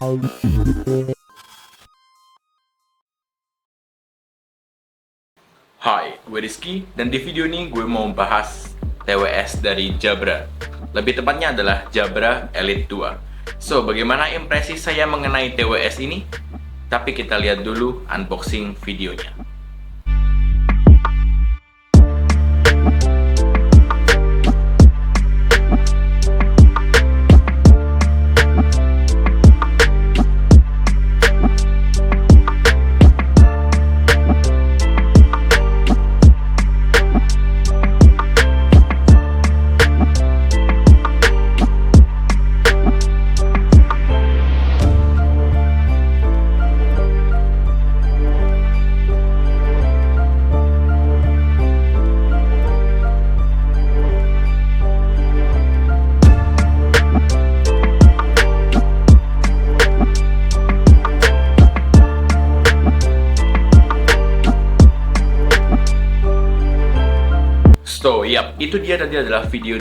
Hai, gue Rizky, dan di video ini gue mau bahas TWS dari Jabra. Lebih tepatnya adalah Jabra Elite 2. So, bagaimana impresi saya mengenai TWS ini? Tapi kita lihat dulu unboxing videonya. So, itu dia tadi adalah video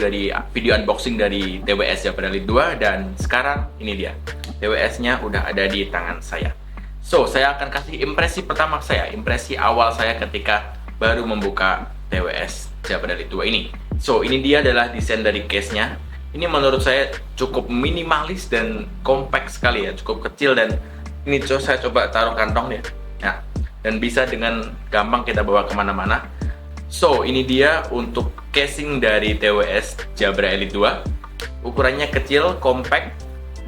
unboxing dari TWS Jabra Elite 2, dan sekarang ini dia. TWS-nya udah ada di tangan saya. So, saya akan kasih impresi pertama saya, impresi awal saya ketika baru membuka TWS Jabra Elite 2 ini. So, ini dia adalah desain dari case-nya. Ini menurut saya cukup minimalis dan compact sekali ya, cukup kecil, dan ini saya coba taruh kantong ya. Nah, dan bisa dengan gampang kita bawa kemana-mana. So, ini dia untuk casing dari TWS Jabra Elite 2. Ukurannya kecil, compact.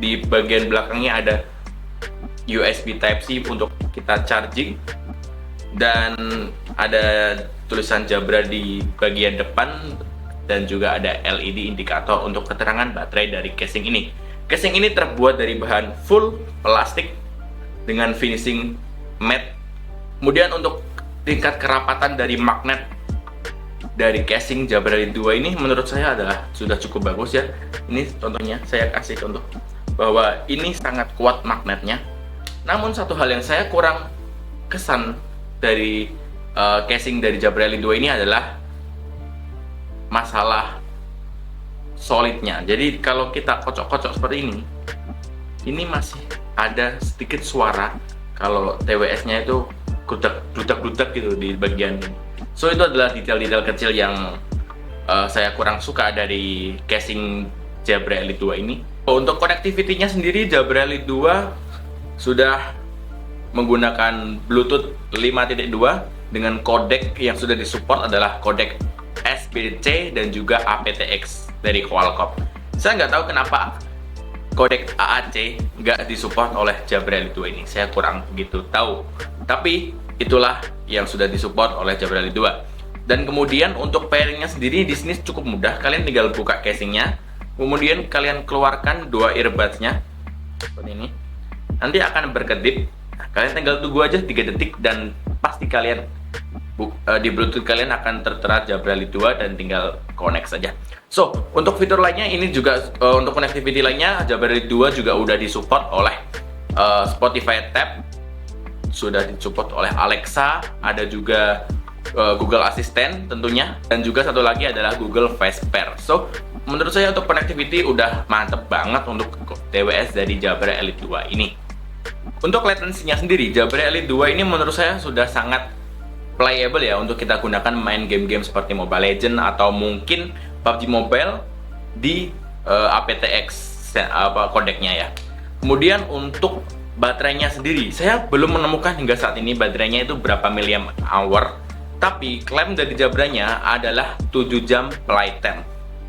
Di bagian belakangnya ada USB Type-C untuk kita charging. Dan ada tulisan Jabra di bagian depan. Dan juga ada LED indikator untuk keterangan baterai dari casing ini. Casing ini terbuat dari bahan full plastik dengan finishing matte. Kemudian untuk tingkat kerapatan dari magnet dari casing Jabra Elite 2 ini menurut saya adalah sudah cukup bagus ya. Ini contohnya, saya kasih contoh bahwa ini sangat kuat magnetnya. Namun satu hal yang saya kurang kesan dari casing dari Jabra Elite 2 ini adalah masalah solidnya. Jadi kalau kita kocok-kocok seperti ini masih ada sedikit suara kalau TWS-nya itu gludak-gludak gitu di bagian ini. So, itu adalah detail-detail kecil yang saya kurang suka dari casing Jabra Elite 2 ini. Untuk connectivity-nya sendiri, Jabra Elite 2 sudah menggunakan Bluetooth 5.2 dengan kodek yang sudah disupport adalah kodek SBC dan juga aptX dari Qualcomm. Saya nggak tahu kenapa kodek AAC nggak disupport oleh Jabra Elite 2 ini. Saya kurang begitu tahu. Tapi itulah yang sudah disupport oleh Jabra Elite 2. Dan kemudian untuk pairingnya sendiri di sini cukup mudah. Kalian tinggal buka casingnya, kemudian kalian keluarkan dua earbuds-nya seperti ini. Nanti akan berkedip. Nah, kalian tinggal tunggu aja 3 detik dan pasti kalian di Bluetooth kalian akan tertera Jabra Elite 2 dan tinggal connect saja. So, untuk fitur lainnya ini juga untuk connectivity lainnya Jabra Elite 2 juga udah disupport oleh Spotify Tab, sudah disupport oleh Alexa, ada juga Google Assistant tentunya, dan juga satu lagi adalah Google Voice Pair. So, menurut saya untuk connectivity udah mantep banget untuk TWS dari Jabra Elite 2 ini. Untuk latency-nya sendiri, Jabra Elite 2 ini menurut saya sudah sangat playable ya untuk kita gunakan main game-game seperti Mobile Legends atau mungkin PUBG Mobile di aptX kodeknya ya. Kemudian untuk baterainya sendiri, saya belum menemukan hingga saat ini baterainya itu berapa mAh. Tapi klaim dari Jabranya adalah 7 jam playtime.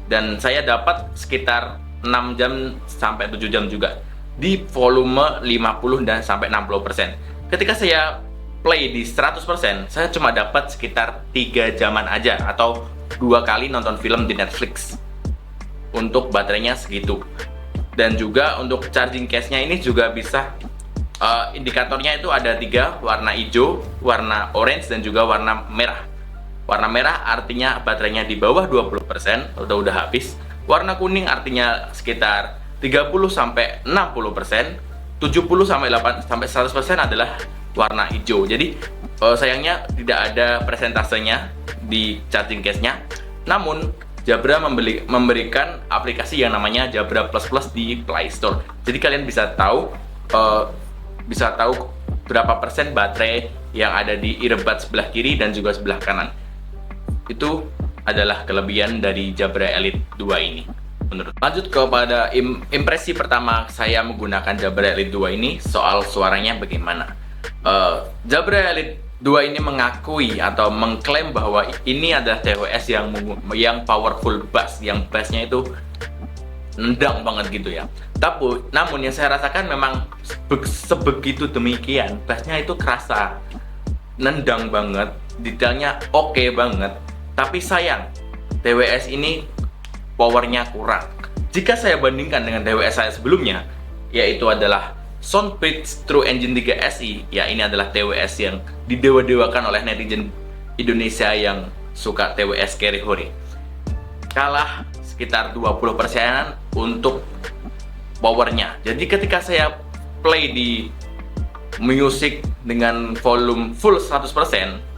Dan saya dapat sekitar 6 jam sampai 7 jam juga di volume 50 dan sampai 60%. Ketika saya play di 100%, saya cuma dapat sekitar 3 jaman aja atau 2 kali nonton film di Netflix. Untuk baterainya segitu. Dan juga untuk charging case-nya ini juga bisa indikatornya itu ada 3, warna hijau, warna orange, dan juga warna merah. Warna merah artinya baterainya di bawah 20%, udah habis. Warna kuning artinya sekitar 30-60%, 70-100% adalah warna hijau. Jadi sayangnya tidak ada presentasenya di charging case-nya. Namun Jabra memberikan aplikasi yang namanya Jabra Plus Plus di Play Store. Jadi kalian bisa tahu uh, bisa tahu berapa persen baterai yang ada di earbud sebelah kiri dan juga sebelah kanan. Itu adalah kelebihan dari Jabra Elite 2 ini. Lanjut kepada impresi pertama saya menggunakan Jabra Elite 2 ini, soal suaranya bagaimana. Jabra Elite 2 ini mengakui atau mengklaim bahwa ini adalah TWS yang powerful bass, yang bassnya itu nendang banget gitu ya. Namun yang saya rasakan memang sebegitu demikian, bassnya itu kerasa nendang banget, detailnya oke banget. Tapi sayang, TWS ini powernya kurang. Jika saya bandingkan dengan TWS saya sebelumnya, yaitu adalah Soundbridge True Engine 3 SI, ya ini adalah TWS yang didewa-dewakan oleh netizen Indonesia yang suka TWS carry hore. Kalah sekitar 20%-an untuk powernya. Jadi ketika saya play di music dengan volume full 100%,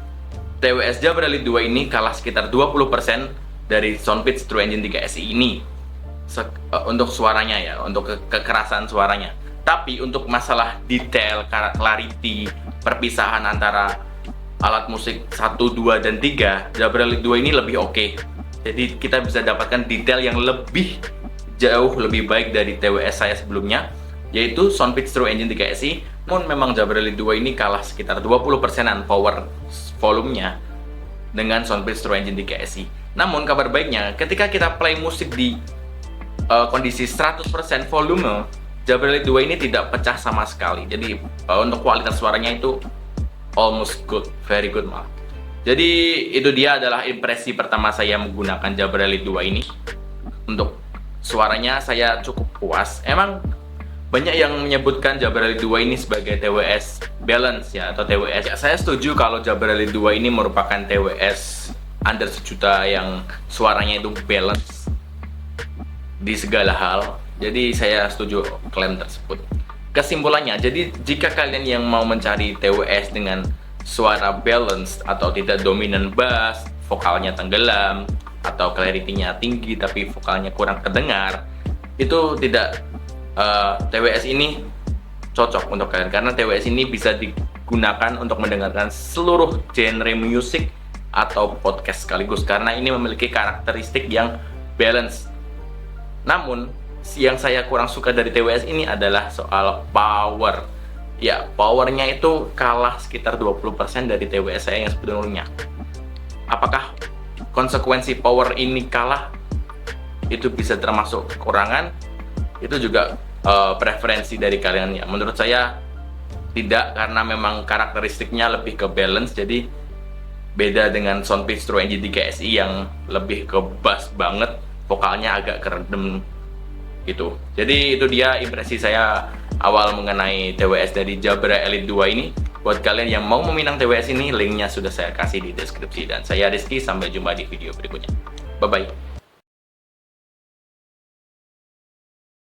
TWS Jabra Elite 2 ini kalah sekitar 20% dari Soundbridge True Engine 3 SI ini untuk suaranya ya, untuk kekerasan suaranya. Tapi untuk masalah detail, clarity, perpisahan antara alat musik 1, 2, dan 3, Jabra Elite 2 ini lebih oke. Jadi kita bisa dapatkan detail yang jauh lebih baik dari TWS saya sebelumnya, yaitu Soundbridge True Engine 3 SI. Namun memang Jabra Elite 2 ini kalah sekitar 20%-an power volumenya dengan Soundbridge True Engine 3 SI. Namun kabar baiknya, ketika kita play musik di kondisi 100% volume, Jabra Elite 2 ini tidak pecah sama sekali. Jadi untuk kualitas suaranya itu almost good, very good malah. Jadi itu dia adalah impresi pertama saya menggunakan Jabra Elite 2 ini. Untuk suaranya saya cukup puas. Emang banyak yang menyebutkan Jabra Elite 2 ini sebagai TWS balance ya, atau TWS. Ya, saya setuju kalau Jabra Elite 2 ini merupakan TWS under sejuta yang suaranya itu balance di segala hal. Jadi saya setuju klaim tersebut. Kesimpulannya, jadi jika kalian yang mau mencari TWS dengan suara balance atau tidak dominan bass, vokalnya tenggelam, atau clarity-nya tinggi tapi vokalnya kurang kedengar, itu tidak TWS ini cocok untuk kalian, karena TWS ini bisa digunakan untuk mendengarkan seluruh genre musik atau podcast sekaligus, karena ini memiliki karakteristik yang balance. Namun yang saya kurang suka dari TWS ini adalah soal power. Ya, powernya itu kalah sekitar 20% dari TWS saya yang sebelumnya. Apakah konsekuensi power ini kalah itu bisa termasuk kekurangan? Itu juga preferensi dari kalian ya. Menurut saya tidak, karena memang karakteristiknya lebih ke balance. Jadi beda dengan Soundbridge True Engine 3 SI yang lebih ke bass banget, vokalnya agak keredem gitu. Jadi itu dia impresi saya awal mengenai TWS dari Jabra Elite 2 ini. Buat kalian yang mau meminang TWS ini, linknya sudah saya kasih di deskripsi. Dan saya Rizky, sampai jumpa di video berikutnya. Bye bye.